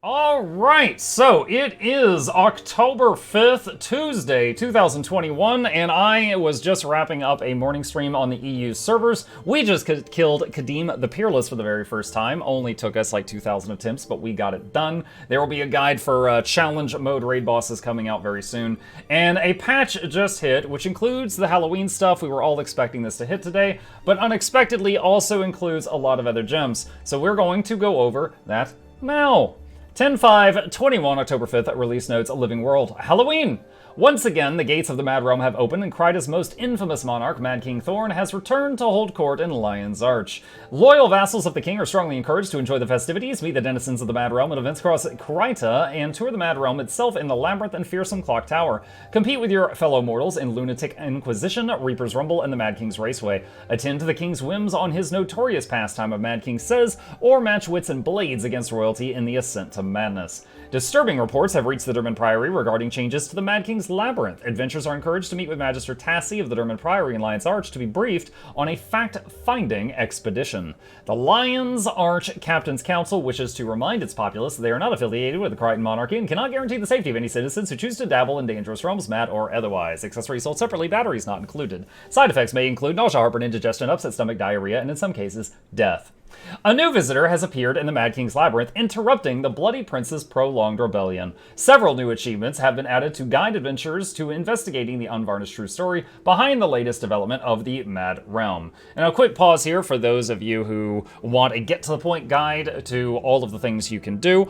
All right, so it is October 5th, Tuesday, 2021, and I was just wrapping up a morning stream on the EU servers. We just killed Kadim the Peerless for the very first time. Only took us like 2,000 attempts, but we got it done. There will be a guide for challenge mode raid bosses coming out very soon. And a patch just hit, which includes the Halloween stuff. We were all expecting this to hit today, but unexpectedly also includes a lot of other gems. So we're going to go over that now. 10/5/21, October 5th, release notes, Living World, Halloween! Once again, the gates of the Mad Realm have opened, and Kryta's most infamous monarch, Mad King Thorn, has returned to hold court in Lion's Arch. Loyal vassals of the king are strongly encouraged to enjoy the festivities, meet the denizens of the Mad Realm at events across Kryta, and tour the Mad Realm itself in the Labyrinth and Fearsome Clock Tower. Compete with your fellow mortals in Lunatic Inquisition, Reaper's Rumble, and the Mad King's Raceway. Attend to the king's whims on his notorious pastime of Mad King Says, or match wits and blades against royalty in the Ascent to Madness. Disturbing reports have reached the Derman Priory regarding changes to the Mad King's Labyrinth. Adventurers are encouraged to meet with Magister Tassi of the Derman Priory in Lion's Arch to be briefed on a fact-finding expedition. The Lion's Arch Captain's Council wishes to remind its populace that they are not affiliated with the Krytan monarchy and cannot guarantee the safety of any citizens who choose to dabble in dangerous realms, mad or otherwise. Accessories sold separately, batteries not included. Side effects may include nausea, heartburn, indigestion, upset stomach, diarrhea, and in some cases, death. A new visitor has appeared in the Mad King's Labyrinth, interrupting the Bloody Prince's prolonged rebellion. Several new achievements have been added to guide adventurers to investigating the unvarnished true story behind the latest development of the Mad Realm. And a quick pause here for those of you who want a get-to-the-point guide to all of the things you can do.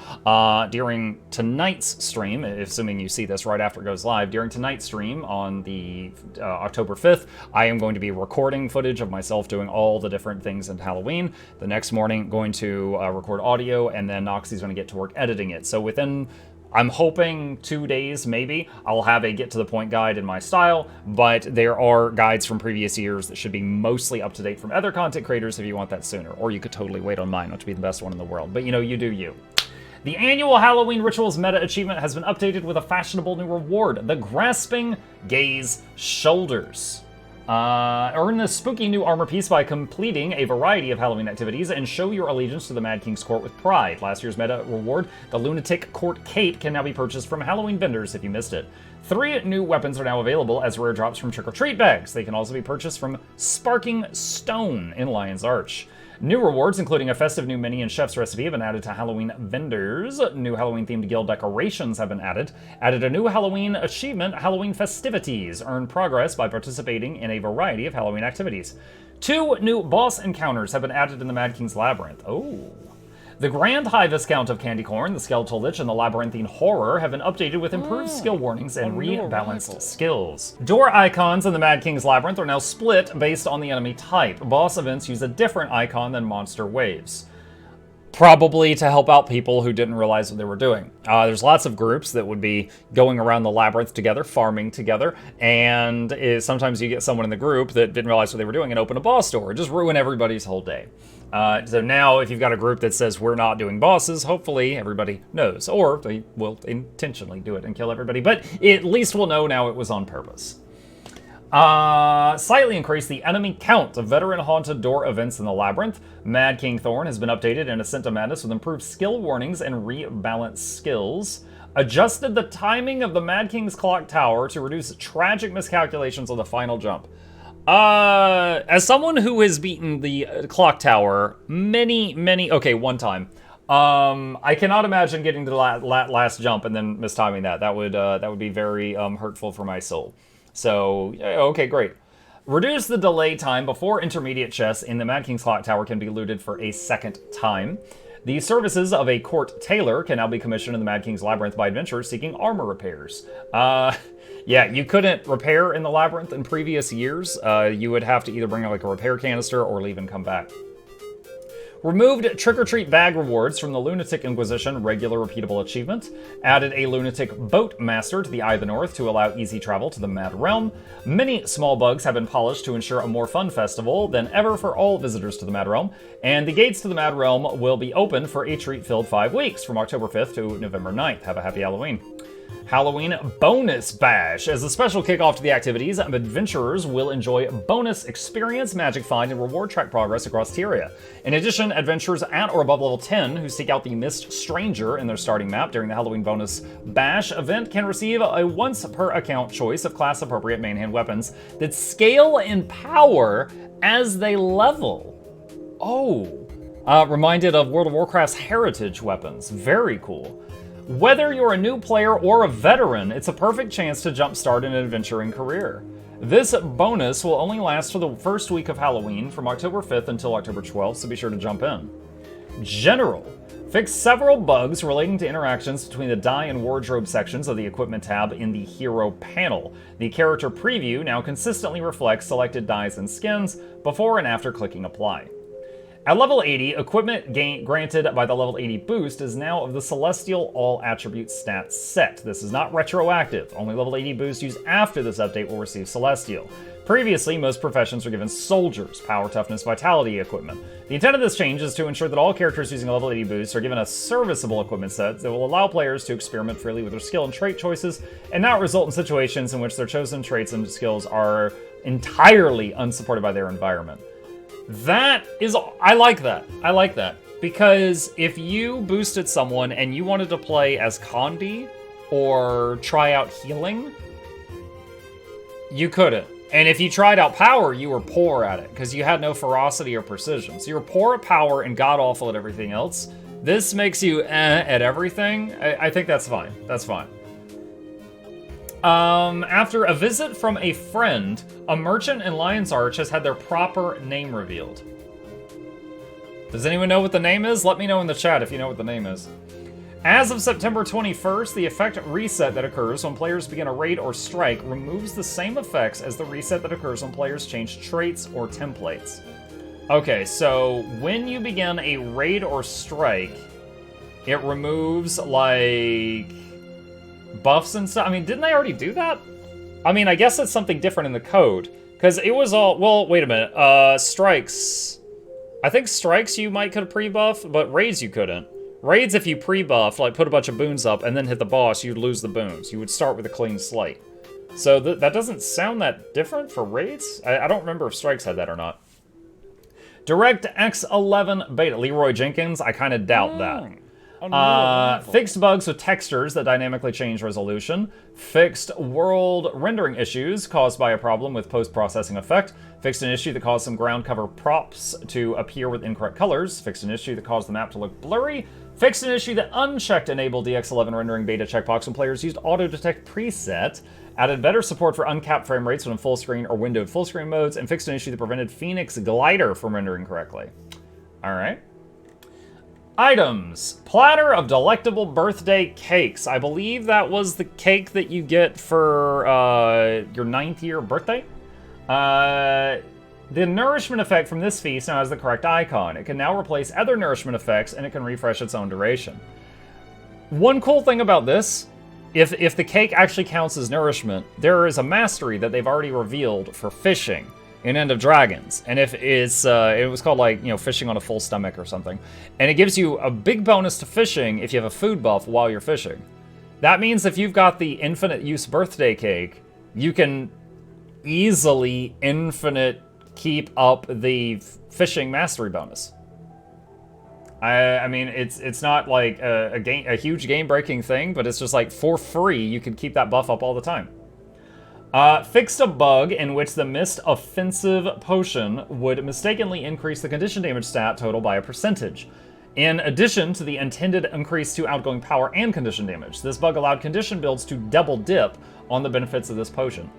During tonight's stream, assuming you see this right after it goes live, during tonight's stream on the October 5th, I am going to be recording footage of myself doing all the different things in Halloween. The next morning, going to record audio, and then Noxxi's going to get to work editing it. So within, I'm hoping 2 days, maybe, I'll have a get-to-the-point guide in my style, but there are guides from previous years that should be mostly up-to-date from other content creators if you want that sooner. Or you could totally wait on mine, which would be the best one in the world. But, you know, you do you. The annual Halloween Rituals meta achievement has been updated with a fashionable new reward, the Grasping Gaze Shoulders. Earn this spooky new armor piece by completing a variety of Halloween activities and show your allegiance to the Mad King's court with pride. Last year's meta reward, the Lunatic Court Cape, can now be purchased from Halloween vendors if you missed it. 3 new weapons are now available as rare drops from trick-or-treat bags. They can also be purchased from Sparking Stone in Lion's Arch. New rewards, including a festive new mini and chef's recipe, have been added to Halloween vendors. New Halloween-themed guild decorations have been added. Added a new Halloween achievement, Halloween Festivities. Earn progress by participating in a variety of Halloween activities. 2 new boss encounters have been added in the Mad King's Labyrinth. Oh. The Grand High Viscount of Candycorn, the Skeletal Lich, and the Labyrinthine Horror have been updated with improved skill warnings and rebalanced skills. Door icons in the Mad King's Labyrinth are now split based on the enemy type. Boss events use a different icon than monster waves. Probably to help out people who didn't realize what they were doing. There's lots of groups that would be going around the labyrinth together, farming together, and sometimes you get someone in the group that didn't realize what they were doing and open a boss door. Just ruin everybody's whole day. So now if you've got a group that says we're not doing bosses, hopefully everybody knows. Or they will intentionally do it and kill everybody, but at least we'll know now it was on purpose. Slightly increased the enemy count of veteran-haunted door events in the Labyrinth. Mad King Thorn has been updated in Ascent to Madness with improved skill warnings and rebalanced skills. Adjusted the timing of the Mad King's Clock Tower to reduce tragic miscalculations on the final jump. As someone who has beaten the Clock Tower one time. I cannot imagine getting to the last jump and then mistiming that. That would be very hurtful for my soul. So, okay, great. Reduce the delay time before intermediate chests in the Mad King's Clock Tower can be looted for a second time. The services of a court tailor can now be commissioned in the Mad King's Labyrinth by adventurers seeking armor repairs. Yeah, you couldn't repair in the Labyrinth in previous years. You would have to either bring like a repair canister or leave and come back. Removed trick-or-treat bag rewards from the Lunatic Inquisition regular repeatable achievement. Added a Lunatic Boat Master to the Eye of the North to allow easy travel to the Mad Realm. Many small bugs have been polished to ensure a more fun festival than ever for all visitors to the Mad Realm. And the gates to the Mad Realm will be open for a treat-filled 5 weeks from October 5th to November 9th. Have a happy Halloween. Halloween Bonus Bash. As a special kickoff to the activities, adventurers will enjoy bonus experience, magic find, and reward track progress across Tyria. In addition, adventurers at or above level 10 who seek out the Mist Stranger in their starting map during the Halloween Bonus Bash event can receive a once-per-account choice of class-appropriate main-hand weapons that scale in power as they level. Oh. Reminded of World of Warcraft's heritage weapons. Very cool. Whether you're a new player or a veteran, it's a perfect chance to jumpstart an adventuring career. This bonus will only last for the first week of Halloween, from October 5th until October 12th, so be sure to jump in. General. Fix several bugs relating to interactions between the dye and wardrobe sections of the equipment tab in the hero panel. The character preview now consistently reflects selected dyes and skins before and after clicking apply. At level 80, equipment granted by the level 80 boost is now of the Celestial All Attribute stat set. This is not retroactive. Only level 80 boost used after this update will receive Celestial. Previously, most professions were given soldiers, power, toughness, vitality equipment. The intent of this change is to ensure that all characters using a level 80 boost are given a serviceable equipment set that will allow players to experiment freely with their skill and trait choices, and not result in situations in which their chosen traits and skills are entirely unsupported by their environment. That is, I like that. I like that. Because if you boosted someone and you wanted to play as Condi or try out healing, you couldn't. And if you tried out power, you were poor at it because you had no ferocity or precision. So you were poor at power and god-awful at everything else. This makes you at everything. I think that's fine. That's fine. After a visit from a friend, a merchant in Lion's Arch has had their proper name revealed. Does anyone know what the name is? Let me know in the chat if you know what the name is. As of September 21st, the effect reset that occurs when players begin a raid or strike removes the same effects as the reset that occurs when players change traits or templates. Okay, so when you begin a raid or strike, it removes, like, buffs and stuff. I mean, didn't they already do that? I mean, I guess it's something different in the code. Because it was all... Well, wait a minute. Strikes. I think strikes you might could pre-buff, but raids you couldn't. Raids, if you pre-buff, like put a bunch of boons up and then hit the boss, you'd lose the boons. You would start with a clean slate. So that doesn't sound that different for raids? I don't remember if strikes had that or not. DirectX 11 beta. Leroy Jenkins, I kind of doubt that. Fixed bugs with textures that dynamically change resolution. Fixed world rendering issues caused by a problem with post-processing effect. Fixed an issue that caused some ground cover props to appear with incorrect colors. Fixed an issue that caused the map to look blurry. Fixed an issue that unchecked enable DX11 rendering beta checkbox when players used auto-detect preset. Added better support for uncapped frame rates when in full screen or windowed full screen modes. And fixed an issue that prevented Phoenix Glider from rendering correctly. Alright. Items. Platter of delectable birthday cakes. I believe that was the cake that you get for your 9th year birthday. The nourishment effect from this feast now has the correct icon. It can now replace other nourishment effects, and it can refresh its own duration. One cool thing about this, if the cake actually counts as nourishment, there is a mastery that they've already revealed for fishing in End of Dragons. And if it's, it was called, like, you know, fishing on a full stomach or something. And it gives you a big bonus to fishing if you have a food buff while you're fishing. That means if you've got the infinite use birthday cake, you can easily infinite keep up the fishing mastery bonus. I mean, it's not like a huge game-breaking thing, but it's just like for free, you can keep that buff up all the time. Fixed a bug in which the Mist Offensive Potion would mistakenly increase the condition damage stat total by a percentage. In addition to the intended increase to outgoing power and condition damage, this bug allowed condition builds to double dip on the benefits of this potion.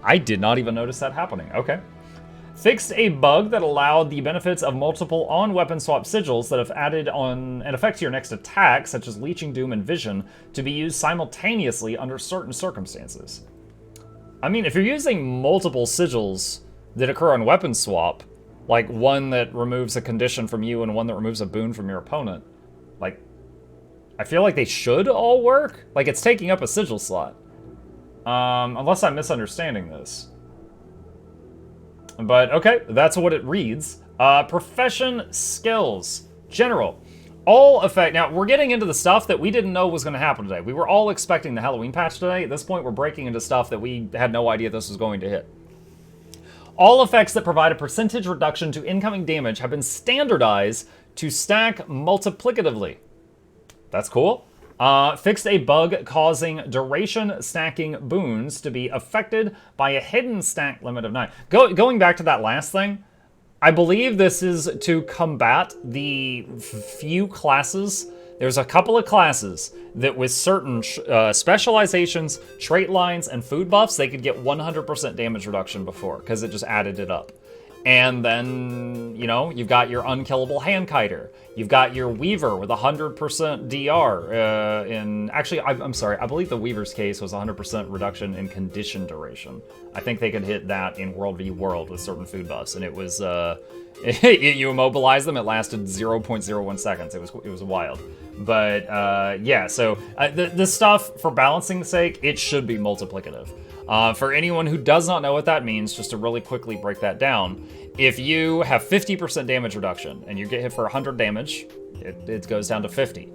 I did not even notice that happening. Okay. Fixed a bug that allowed the benefits of multiple on-weapon swap sigils that have added on an effect to your next attack, such as Leeching Doom and Vision, to be used simultaneously under certain circumstances. I mean, if you're using multiple sigils that occur on weapon swap, like one that removes a condition from you and one that removes a boon from your opponent, like, I feel like they should all work. Like, it's taking up a sigil slot. Unless I'm misunderstanding this. But, okay, that's what it reads. Profession skills. General. All effect. Now, we're getting into the stuff that we didn't know was going to happen today. We were all expecting the Halloween patch today. At this point, we're breaking into stuff that we had no idea this was going to hit. All effects that provide a percentage reduction to incoming damage have been standardized to stack multiplicatively. That's cool. Fixed a bug causing duration stacking boons to be affected by a hidden stack limit of 9. Going back to that last thing, I believe this is to combat the few classes. There's a couple of classes that with certain specializations, trait lines, and food buffs, they could get 100% damage reduction before, because it just added it up. And then, you know, you've got your unkillable handkiter. You've got your Weaver with 100% DR. Actually, I'm sorry, I believe the Weaver's case was 100% reduction in condition duration. I think they could hit that in World v World with certain food buffs, and it was, you immobilize them, it lasted 0.01 seconds. It was wild. But, yeah, so the stuff, for balancing's sake, it should be multiplicative. For anyone who does not know what that means, just to really quickly break that down, if you have 50% damage reduction and you get hit for 100 damage, it goes down to 50.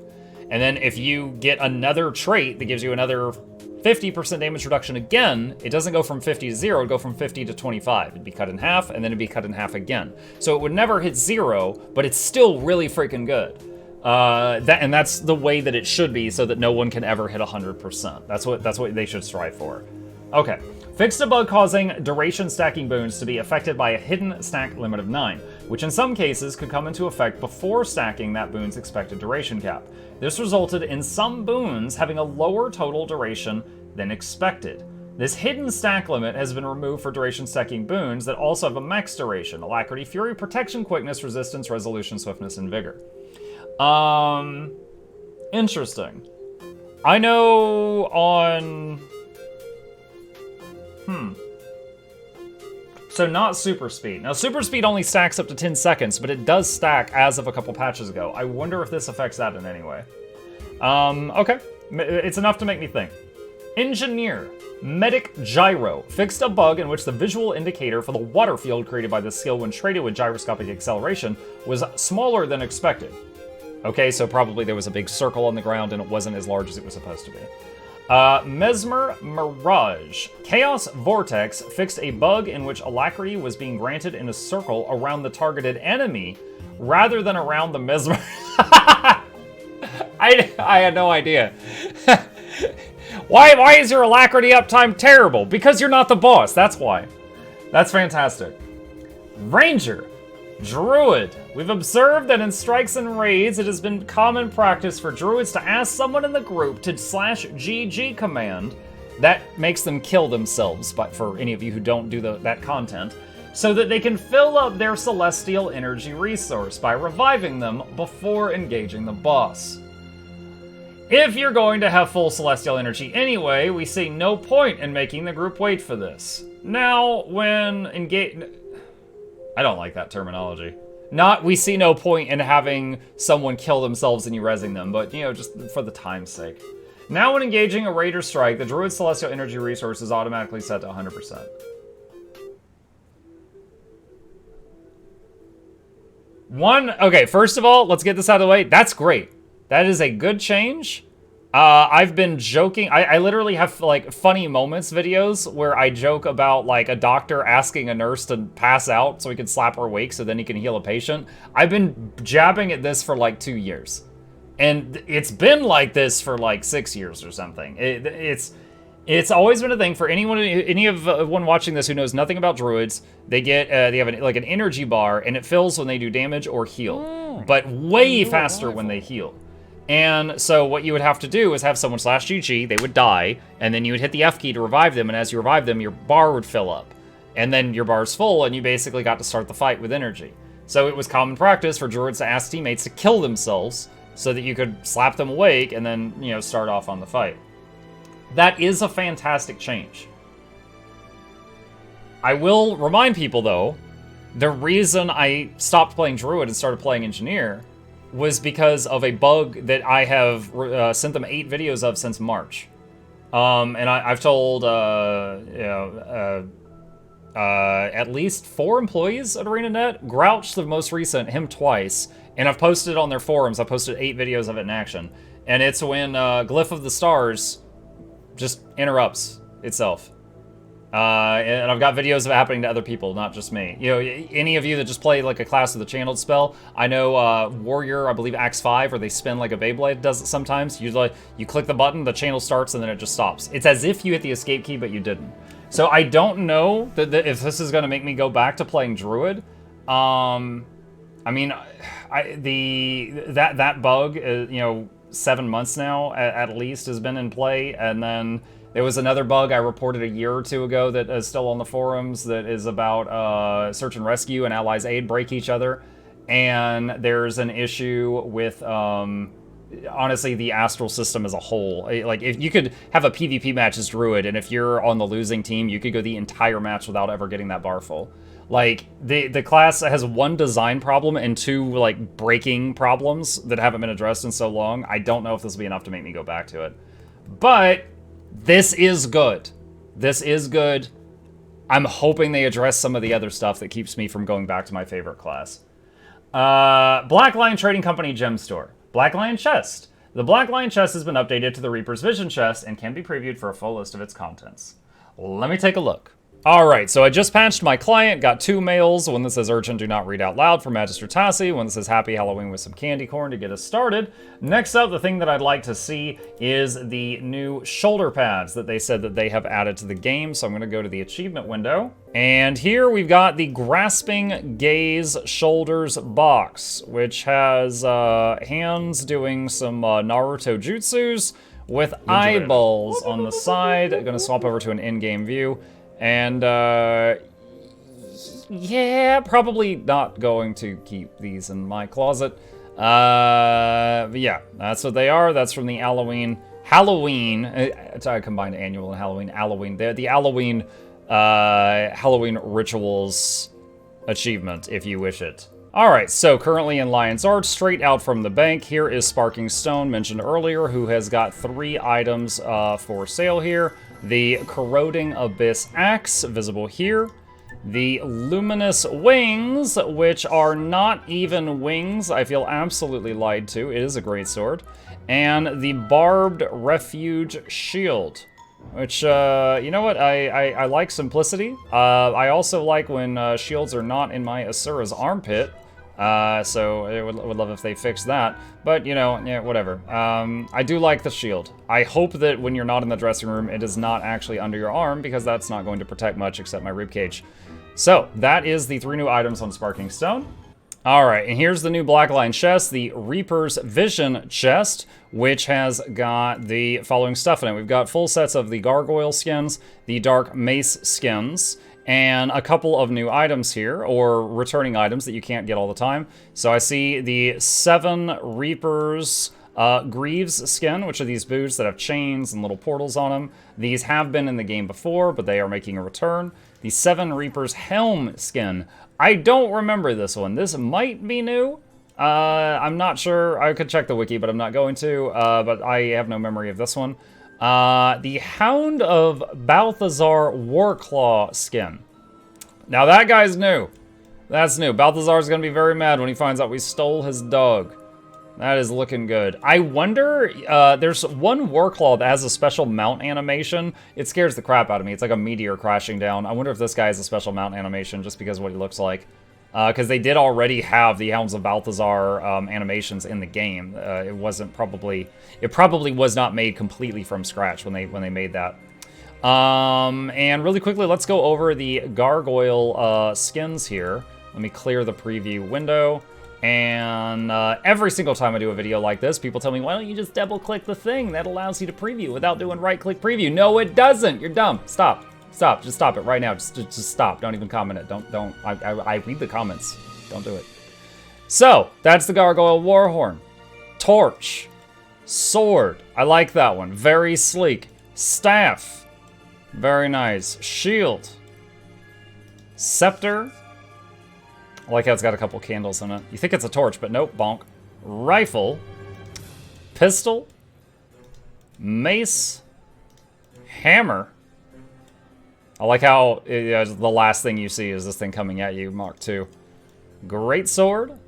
And then if you get another trait that gives you another 50% damage reduction again, it doesn't go from 50 to 0, it'd go from 50 to 25. It'd be cut in half, and then it'd be cut in half again. So it would never hit 0, but it's still really freaking good. And that's the way that it should be, so that no one can ever hit 100%. That's what they should strive for. Okay, fixed a bug causing duration stacking boons to be affected by a hidden stack limit of 9, which in some cases could come into effect before stacking that boon's expected duration cap. This resulted in some boons having a lower total duration than expected. This hidden stack limit has been removed for duration stacking boons that also have a max duration: Alacrity, Fury, Protection, Quickness, Resistance, Resolution, Swiftness, and Vigor. Interesting. I know on... So not super speed. Now super speed only stacks up to 10 seconds, but it does stack as of a couple patches ago. I wonder if this affects that in any way. Okay. It's enough to make me think. Engineer. Medic Gyro. Fixed a bug in which the visual indicator for the water field created by the skill when traded with gyroscopic acceleration was smaller than expected. Okay, so probably there was a big circle on the ground and it wasn't as large as it was supposed to be. Mesmer Mirage. Chaos Vortex fixed a bug in which Alacrity was being granted in a circle around the targeted enemy rather than around the Mesmer. I had no idea. Why is your Alacrity uptime terrible? Because you're not the boss, that's why. That's fantastic. Ranger. Druid. We've observed that in strikes and raids, it has been common practice for druids to ask someone in the group to /GG command. That makes them kill themselves, but for any of you who don't do that content, so that they can fill up their celestial energy resource by reviving them before engaging the boss. If you're going to have full celestial energy anyway, we see no point in making the group wait for this. Now, when engage... I don't like that terminology. We see no point in having someone kill themselves and you rezzing them, but, you know, just for the time's sake. Now when engaging a raid or strike, the druid's celestial energy resource is automatically set to 100%. Okay, first of all, let's get this out of the way. That's great. That is a good change. I've been joking. I literally have, like, funny moments videos where I joke about, like, a doctor asking a nurse to pass out so he can slap her awake so then he can heal a patient. I've been jabbing at this for, like, 2 years. And it's been like this for, like, 6 years or something. It's always been a thing for anyone watching this who knows nothing about druids. They have like an energy bar, and it fills when they do damage or heal, but way faster when they heal. And so what you would have to do is have someone /GG, they would die, and then you would hit the F key to revive them, and as you revive them, your bar would fill up. And then your bar's full, and you basically got to start the fight with energy. So it was common practice for druids to ask teammates to kill themselves so that you could slap them awake and then, you know, start off on the fight. That is a fantastic change. I will remind people, though, the reason I stopped playing Druid and started playing Engineer was because of a bug that I have sent them 8 videos of since March. And I've told at least 4 employees at ArenaNet. Grouch, the most recent, him twice. And I've posted on their forums. I posted 8 videos of it in action. And it's when Glyph of the Stars just interrupts itself. And I've got videos of it happening to other people, not just me. You know, any of you that just play like a class with a channeled spell, I know Warrior, I believe Axe 5, where they spin like a Beyblade does it sometimes. You click the button, the channel starts, and then it just stops. It's as if you hit the escape key, but you didn't. So I don't know that if this is going to make me go back to playing Druid. I mean, that bug, you know, 7 months now at least has been in play, and then there was another bug I reported a year or 2 ago that is still on the forums that is about search and rescue and allies aid break each other, and there's an issue with honestly the astral system as a whole. Like, if you could have a PvP match as Druid, and if you're on the losing team, you could go the entire match without ever getting that bar full. Like, the class has 1 design problem and 2, like, breaking problems that haven't been addressed in so long. I don't know if this will be enough to make me go back to it. But this is good. This is good. I'm hoping they address some of the other stuff that keeps me from going back to my favorite class. Black Lion Trading Company Gem Store. Black Lion Chest. The Black Lion Chest has been updated to the Reaper's Vision Chest and can be previewed for a full list of its contents. Let me take a look. Alright, so I just patched my client, got 2 mails, one that says urgent, do not read out loud from Magister Tassi, one that says happy Halloween with some candy corn to get us started. Next up, the thing that I'd like to see is the new shoulder pads that they said that they have added to the game, so I'm going to go to the achievement window. And here we've got the Grasping Gaze Shoulders box, which has hands doing some Naruto jutsus with eyeballs on the side. I'm going to swap over to an in-game view. And, yeah, probably not going to keep these in my closet. But yeah, that's what they are. That's from the Halloween, I combined annual and Halloween. They're the Halloween rituals achievement, if you wish it. Alright, so currently in Lion's Arch, straight out from the bank, here is Sparking Stone, mentioned earlier, who has got 3 items for sale here. The Corroding Abyss Axe, visible here. The Luminous Wings, which are not even wings. I feel absolutely lied to. It is a great sword. And the Barbed Refuge Shield, which, you know what? I like simplicity. I also like when shields are not in my Asura's armpit. So I would love if they fixed that, but you know, yeah, whatever. I do like the shield. I hope that when you're not in the dressing room, it is not actually under your arm, because that's not going to protect much except my ribcage. So that is the 3 new items on Sparking Stone. All right, and here's the new Black Lion chest, the Reaper's Vision chest, which has got the following stuff in it. We've got full sets of the Gargoyle skins, the Dark Mace skins, and a couple of new items here, or returning items that you can't get all the time. So I see the 7 Reapers Greaves skin, which are these boots that have chains and little portals on them. These have been in the game before, but they are making a return. The 7 Reapers Helm skin. I don't remember this one. This might be new. I'm not sure. I could check the wiki, but I'm not going to. But I have no memory of this one. The Hound of Balthazar Warclaw skin. Now that guy's new. That's new. Balthazar's gonna be very mad when he finds out we stole his dog. That is looking good. I wonder, there's one Warclaw that has a special mount animation. It scares the crap out of me. It's like a meteor crashing down. I wonder if this guy has a special mount animation just because of what he looks like. Because they did already have the Hounds of Balthazar animations in the game. It probably was not made completely from scratch when they made that. And really quickly, let's go over the Gargoyle skins here. Let me clear the preview window. And every single time I do a video like this, people tell me, why don't you just double-click the thing that allows you to preview without doing right-click preview? No, it doesn't. You're dumb. Stop. Stop. Just stop it right now. Just stop. Don't even comment it. Don't. I read the comments. Don't do it. So, that's the Gargoyle Warhorn. Torch. Sword. I like that one. Very sleek. Staff. Very nice. Shield. Scepter. I like how it's got a couple candles in it. You think it's a torch, but nope, bonk. Rifle. Pistol. Mace. Hammer. I like how the last thing you see is this thing coming at you, Mark II. Great sword.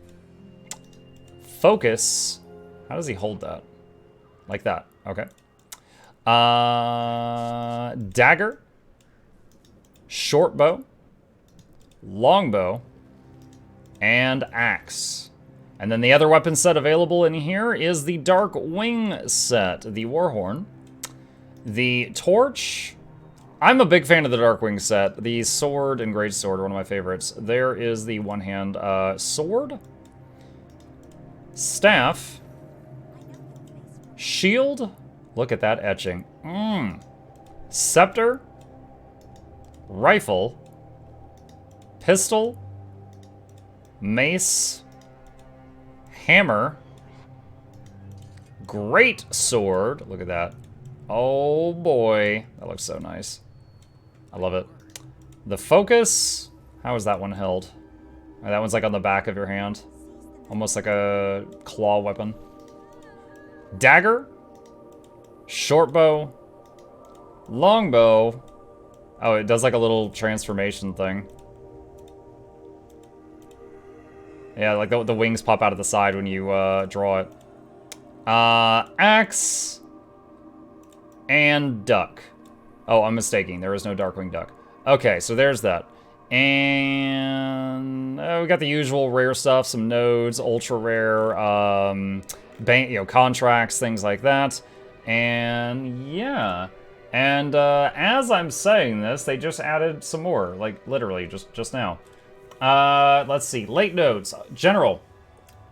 Focus. How does he hold that? Like that. Okay. Dagger. Short bow. Longbow. And axe. And then the other weapon set available in here is the Dark Wing set. The Warhorn. The torch. I'm a big fan of the Darkwing set. The sword and great sword are one of my favorites. There is the one-hand sword. Staff. Shield. Look at that etching. Scepter. Rifle. Pistol. Mace. Hammer. Great sword. Look at that. Oh boy. That looks so nice. I love it. The focus. How is that one held? Oh, that one's like on the back of your hand. Almost like a claw weapon. Dagger. Short bow. Long bow. Oh, it does like a little transformation thing. Yeah, like the wings pop out of the side when you draw it. Axe. And duck. Oh, I'm mistaking. There is no Darkwing Duck. Okay, so there's that. And we got the usual rare stuff. Some nodes, ultra rare, contracts, things like that. And yeah. And as I'm saying this, they just added some more. Like, literally, just now. Let's see. Late nodes. General.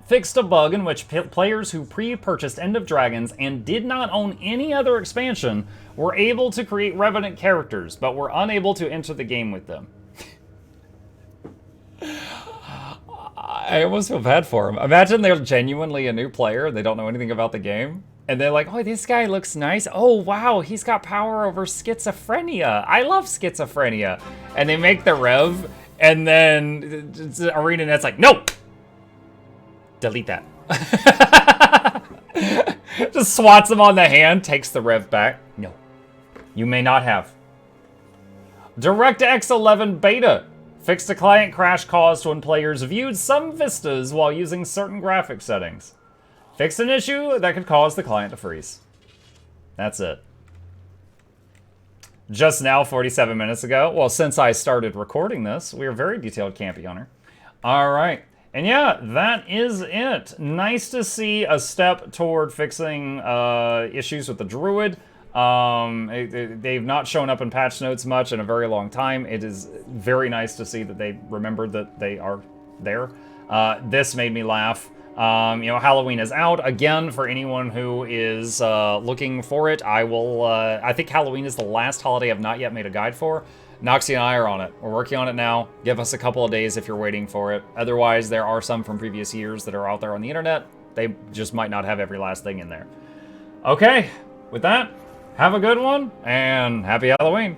Fixed a bug in which players who pre-purchased End of Dragons and did not own any other expansion were able to create Revenant characters, but were unable to enter the game with them. I almost feel bad for them. Imagine they're genuinely a new player, they don't know anything about the game, and they're like, oh, this guy looks nice. Oh, wow, he's got power over schizophrenia. I love schizophrenia. And they make the Rev, and then ArenaNet's like, no! Delete that. Just swats him on the hand, takes the Rev back. No, you may not have. DirectX 11 Beta. Fixed a client crash caused when players viewed some vistas while using certain graphic settings. Fixed an issue that could cause the client to freeze. That's it. Just now, 47 minutes ago. Well, since I started recording this, we are very detailed, Campy Hunter. All right. And yeah, that is it. Nice to see a step toward fixing issues with the Druid. They've not shown up in patch notes much in a very long time. It is very nice to see that they remembered that they are there. This made me laugh. Halloween is out. Again, for anyone who is looking for it, I think Halloween is the last holiday I've not yet made a guide for. Noxxi and I are on it. We're working on it now. Give us a couple of days if you're waiting for it. Otherwise, there are some from previous years that are out there on the internet. They just might not have every last thing in there. Okay, with that, have a good one, and happy Halloween.